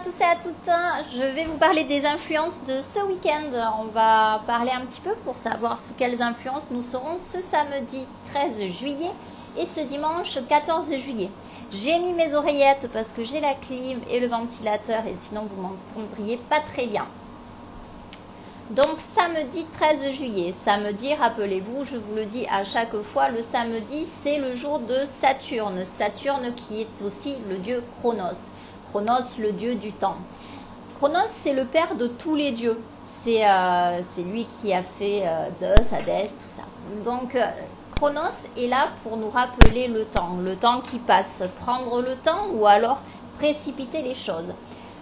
tous et à toutes, je vais vous parler des influences de ce week-end. On va parler un petit peu pour savoir sous quelles influences nous serons ce samedi 13 juillet et ce dimanche 14 juillet. J'ai mis mes oreillettes parce que j'ai la clim et le ventilateur et sinon vous m'entendriez pas très bien. Donc samedi 13 juillet, samedi, rappelez-vous, je vous le dis à chaque fois, le samedi c'est le jour de Saturne. Saturne qui est aussi le dieu Chronos. Chronos, le dieu du temps. Chronos, c'est le père de tous les dieux. C'est lui qui a fait Zeus, Hadès, tout ça. Donc, Chronos est là pour nous rappeler le temps qui passe. Prendre le temps ou alors précipiter les choses.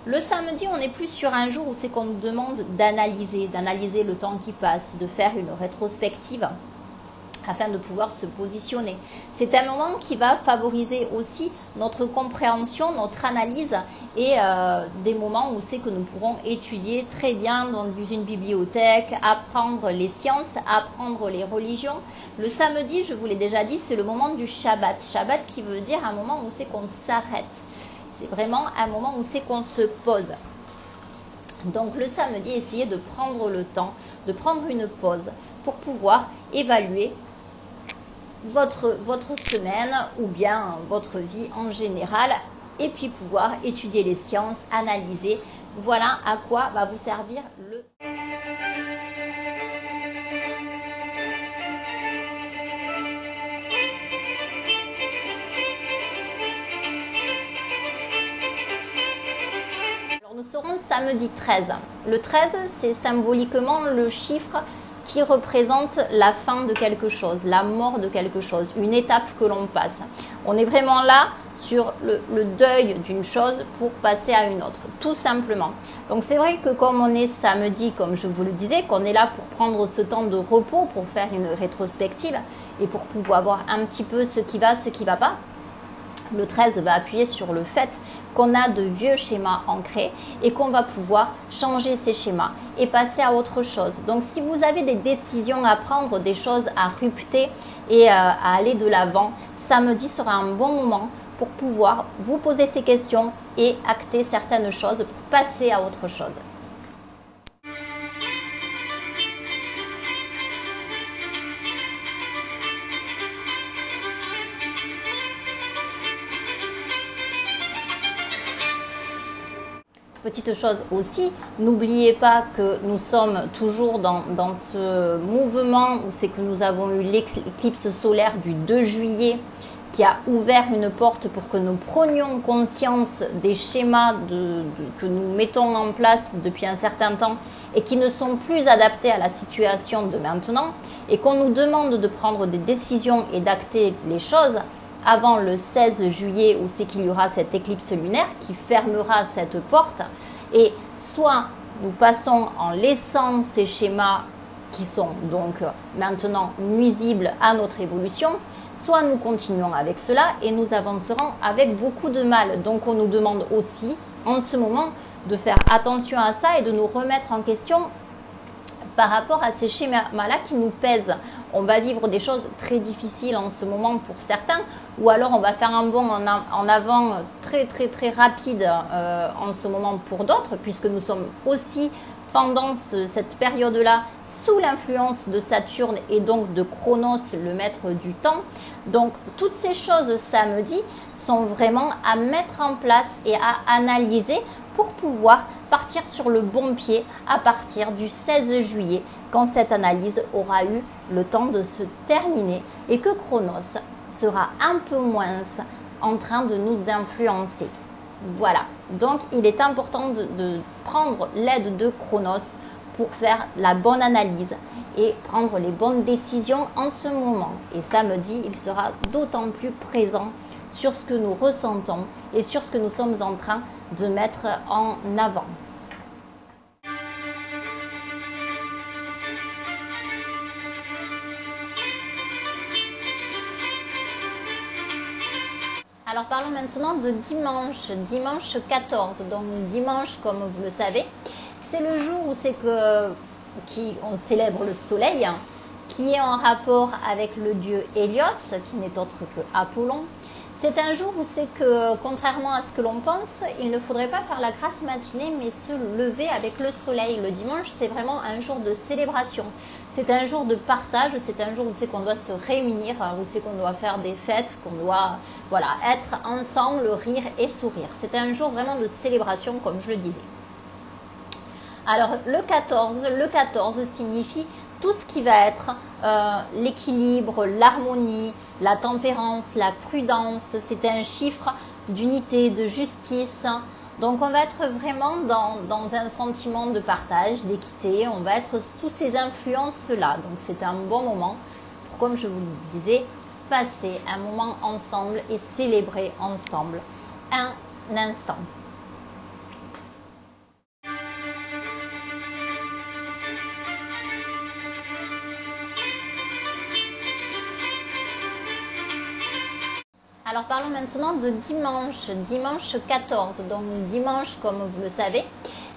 Le samedi, on est plus sur un jour où c'est qu'on nous demande d'analyser le temps qui passe, de faire une rétrospective afin de pouvoir se positionner. C'est un moment qui va favoriser aussi notre compréhension, notre analyse et des moments où c'est que nous pourrons étudier très bien dans une bibliothèque, apprendre les sciences, apprendre les religions. Le samedi, je vous l'ai déjà dit, c'est le moment du Shabbat. Shabbat qui veut dire un moment où c'est qu'on s'arrête. C'est vraiment un moment où c'est qu'on se pose. Donc le samedi, essayez de prendre le temps, de prendre une pause pour pouvoir évaluer votre semaine ou bien votre vie en général et puis pouvoir étudier les sciences, analyser. Voilà à quoi va vous servir le... Alors nous serons samedi 13. Le 13, c'est symboliquement le chiffre qui représente la fin de quelque chose, la mort de quelque chose, une étape que l'on passe. On est vraiment là sur le deuil d'une chose pour passer à une autre, tout simplement. Donc c'est vrai que comme on est samedi, comme je vous le disais, qu'on est là pour prendre ce temps de repos, pour faire une rétrospective et pour pouvoir voir un petit peu ce qui va, ce qui ne va pas, le 13 va appuyer sur le fait qu'on a de vieux schémas ancrés et qu'on va pouvoir changer ces schémas et passer à autre chose. Donc si vous avez des décisions à prendre, des choses à rupter et à aller de l'avant, samedi sera un bon moment pour pouvoir vous poser ces questions et acter certaines choses pour passer à autre chose. Petite chose aussi, n'oubliez pas que nous sommes toujours dans ce mouvement où c'est que nous avons eu l'éclipse solaire du 2 juillet qui a ouvert une porte pour que nous prenions conscience des schémas que nous mettons en place depuis un certain temps et qui ne sont plus adaptés à la situation de maintenant et qu'on nous demande de prendre des décisions et d'acter les choses avant le 16 juillet où c'est qu'il y aura cette éclipse lunaire qui fermera cette porte et soit nous passons en laissant ces schémas qui sont donc maintenant nuisibles à notre évolution, soit nous continuons avec cela et nous avancerons avec beaucoup de mal. Donc on nous demande aussi en ce moment de faire attention à ça et de nous remettre en question par rapport à ces schémas-là qui nous pèsent. On va vivre des choses très difficiles en ce moment pour certains, ou alors on va faire un bond en avant très rapide en ce moment pour d'autres, puisque nous sommes aussi pendant cette période-là sous l'influence de Saturne et donc de Chronos, le maître du temps. Donc toutes ces choses samedi sont vraiment à mettre en place et à analyser pour pouvoir partir sur le bon pied à partir du 16 juillet quand cette analyse aura eu le temps de se terminer et que Chronos sera un peu moins en train de nous influencer. Voilà, donc il est important de prendre l'aide de Chronos pour faire la bonne analyse et prendre les bonnes décisions en ce moment. Et samedi, il sera d'autant plus présent sur ce que nous ressentons et sur ce que nous sommes en train de mettre en avant. Alors parlons maintenant de dimanche 14. Donc dimanche, comme vous le savez, c'est le jour où c'est on célèbre le soleil, qui est en rapport avec le dieu Hélios, qui n'est autre que Apollon. C'est un jour où c'est que, contrairement à ce que l'on pense, il ne faudrait pas faire la grasse matinée, mais se lever avec le soleil. Le dimanche, c'est vraiment un jour de célébration. C'est un jour de partage, c'est un jour où c'est qu'on doit se réunir, où c'est qu'on doit faire des fêtes, qu'on doit être ensemble, rire et sourire. C'est un jour vraiment de célébration, comme je le disais. Alors, le 14 signifie tout ce qui va être l'équilibre, l'harmonie, la tempérance, la prudence. C'est un chiffre d'unité, de justice. Donc on va être vraiment dans un sentiment de partage, d'équité. On va être sous ces influences-là. Donc c'est un bon moment pour, comme je vous le disais, passer un moment ensemble et célébrer ensemble un instant. Alors parlons maintenant de dimanche 14. Donc dimanche, comme vous le savez,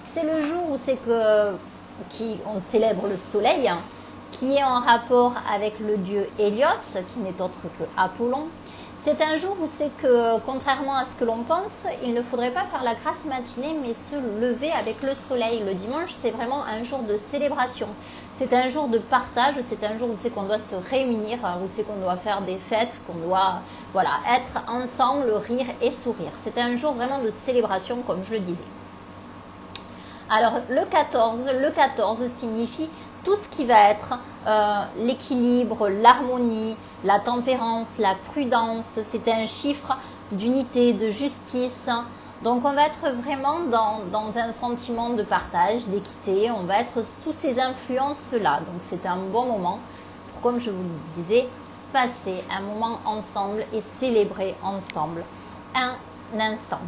c'est le jour où on célèbre le soleil, qui est en rapport avec le dieu Hélios, qui n'est autre que Apollon. C'est un jour où c'est que, contrairement à ce que l'on pense, il ne faudrait pas faire la grasse matinée, mais se lever avec le soleil. Le dimanche, c'est vraiment un jour de célébration. C'est un jour de partage, c'est un jour où c'est qu'on doit se réunir, où c'est qu'on doit faire des fêtes, qu'on doit être ensemble, rire et sourire. C'est un jour vraiment de célébration, comme je le disais. Alors le 14 signifie tout ce qui va être l'équilibre, l'harmonie, la tempérance, la prudence. C'est un chiffre d'unité, de justice. Donc on va être vraiment dans un sentiment de partage, d'équité. On va être sous ces influences-là. Donc c'est un bon moment pour, comme je vous le disais, passer un moment ensemble et célébrer ensemble un instant.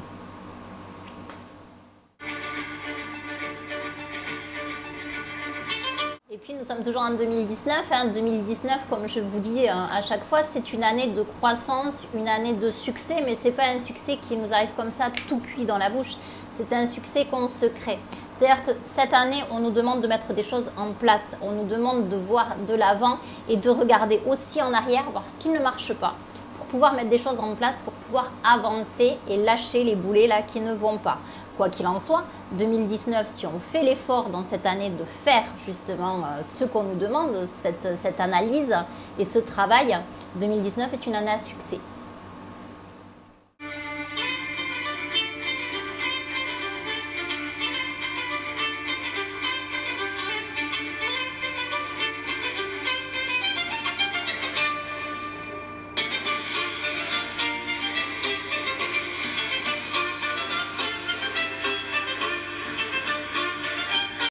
Et puis nous sommes toujours en 2019. 2019, comme je vous dis à chaque fois, c'est une année de croissance, une année de succès, mais ce n'est pas un succès qui nous arrive comme ça tout cuit dans la bouche. C'est un succès qu'on se crée. C'est-à-dire que cette année, on nous demande de mettre des choses en place. On nous demande de voir de l'avant et de regarder aussi en arrière, voir ce qui ne marche pas, pour pouvoir mettre des choses en place, pour pouvoir avancer et lâcher les boulets là qui ne vont pas. Quoi qu'il en soit, 2019, si on fait l'effort dans cette année de faire justement ce qu'on nous demande, cette analyse et ce travail, 2019 est une année à succès.